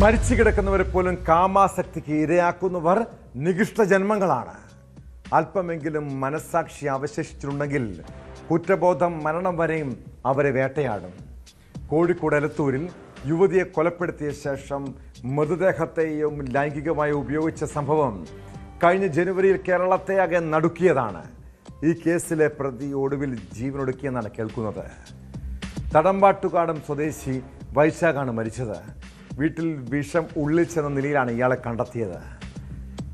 മരിച്ചു കിടക്കുന്നവരെ പോലും കാമാസക്തിക്ക് ഇരയാക്കുന്നവർ നികൃഷ്ട ജന്മങ്ങളാണ്. അല്പമെങ്കിലും മനസ്സാക്ഷി അവശേഷിച്ചിട്ടുണ്ടെങ്കിൽ കുറ്റബോധം മരണം വരെയും അവരെ വേട്ടയാടും. കോഴിക്കോട് എലത്തൂരിൽ യുവതിയെ കൊലപ്പെടുത്തിയ ശേഷം മൃതദേഹത്തെയും ലൈംഗികമായി ഉപയോഗിച്ച സംഭവം കഴിഞ്ഞ ജനുവരിയിൽ കേരളത്തെ ആകെ നടുക്കിയതാണ്. ഈ കേസിലെ പ്രതി ഒടുവിൽ ജീവനൊടുക്കിയെന്നാണ് കേൾക്കുന്നത്. തടമ്പാട്ടുകാടം സ്വദേശി വൈശാഖാണ് മരിച്ചത്. വീട്ടിൽ വിഷം ഉള്ളിൽ ചെന്ന നിലയിലാണ് ഇയാളെ കണ്ടെത്തിയത്.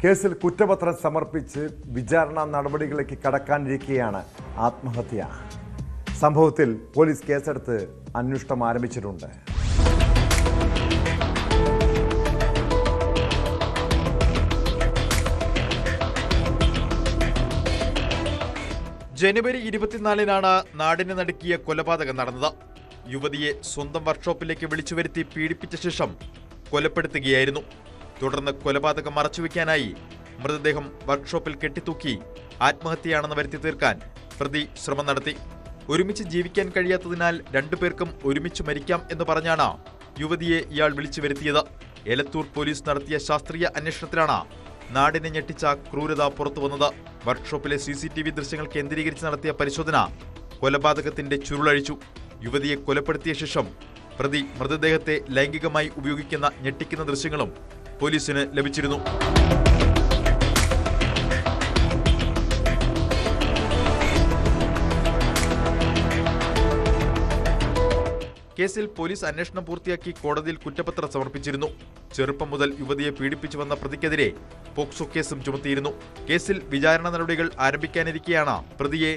കേസിൽ കുറ്റപത്രം സമർപ്പിച്ച് വിചാരണ നടപടികളിലേക്ക് കടക്കാനിരിക്കെയാണ് ആത്മഹത്യ. സംഭവത്തിൽ പോലീസ് കേസെടുത്ത് അന്വേഷണം ആരംഭിച്ചിട്ടുണ്ട്. ജനുവരി 24-നാണ് നാടിനെ നടുക്കിയ കൊലപാതകം നടന്നത്. യുവതിയെ സ്വന്തം വർക്ക്ഷോപ്പിലേക്ക് വിളിച്ചു വരുത്തി പീഡിപ്പിച്ച ശേഷം കൊലപ്പെടുത്തുകയായിരുന്നു. തുടർന്ന് കൊലപാതകം മറച്ചുവെക്കാനായി മൃതദേഹം വർക്ക്ഷോപ്പിൽ കെട്ടിത്തൂക്കി ആത്മഹത്യയാണെന്ന് വരുത്തി തീർക്കാൻ പ്രതി ശ്രമം നടത്തി. ഒരുമിച്ച് ജീവിക്കാൻ കഴിയാത്തതിനാൽ രണ്ടുപേർക്കും ഒരുമിച്ച് മരിക്കാം എന്ന് പറഞ്ഞാണ് യുവതിയെ ഇയാൾ വിളിച്ചു വരുത്തിയത്. എലത്തൂർ പോലീസ് നടത്തിയ ശാസ്ത്രീയ അന്വേഷണത്തിലാണ് നാടിനെ ഞെട്ടിച്ച ക്രൂരത പുറത്തുവന്നത്. വർക്ക്ഷോപ്പിലെ CCTV ദൃശ്യങ്ങൾ കേന്ദ്രീകരിച്ച് നടത്തിയ പരിശോധന കൊലപാതകത്തിന്റെ ചുരുളഴിച്ചു. യുവതിയെ കൊലപ്പെടുത്തിയ ശേഷം പ്രതി മൃതദേഹത്തെ ലൈംഗികമായി ഉപയോഗിക്കുന്ന ഞെട്ടിക്കുന്ന ദൃശ്യങ്ങളും പോലീസിന് ലഭിച്ചിരുന്നു. കേസിൽ പോലീസ് അന്വേഷണം പൂർത്തിയാക്കി കോടതിയിൽ കുറ്റപത്രം സമർപ്പിച്ചിരുന്നു. ചെറുപ്പം മുതൽ യുവതിയെ പീഡിപ്പിച്ചു വന്ന പ്രതിക്കെതിരെ പോക്സോ കേസും ചുമത്തിയിരുന്നു. കേസിൽ വിചാരണ നടപടികൾ ആരംഭിക്കാനിരിക്കെയാണ് പ്രതിയെ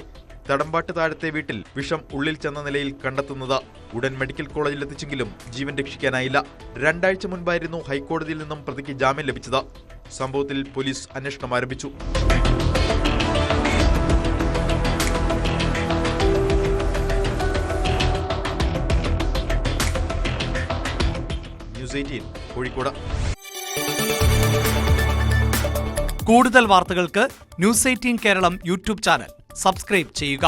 തടമ്പാട്ട് താഴത്തെ വീട്ടിൽ വിഷം ഉള്ളിൽ ചെന്ന നിലയിൽ കണ്ടെത്തുന്നത്. ഉടൻ മെഡിക്കൽ കോളേജിൽ എത്തിച്ചെങ്കിലും ജീവൻ രക്ഷിക്കാനായില്ല. 2 ആഴ്ച മുൻപായിരുന്നു ഹൈക്കോടതിയിൽ നിന്നും പ്രതിക്ക് ജാമ്യം ലഭിച്ചത്. സംഭവത്തിൽ പോലീസ് അന്വേഷണം ആരംഭിച്ചു. ന്യൂസ് 18 കോഴിക്കോട്. കൂടുതൽ വാർത്തകൾക്ക് news 18 Keralam YouTube channel subscribe ചെയ്യുക.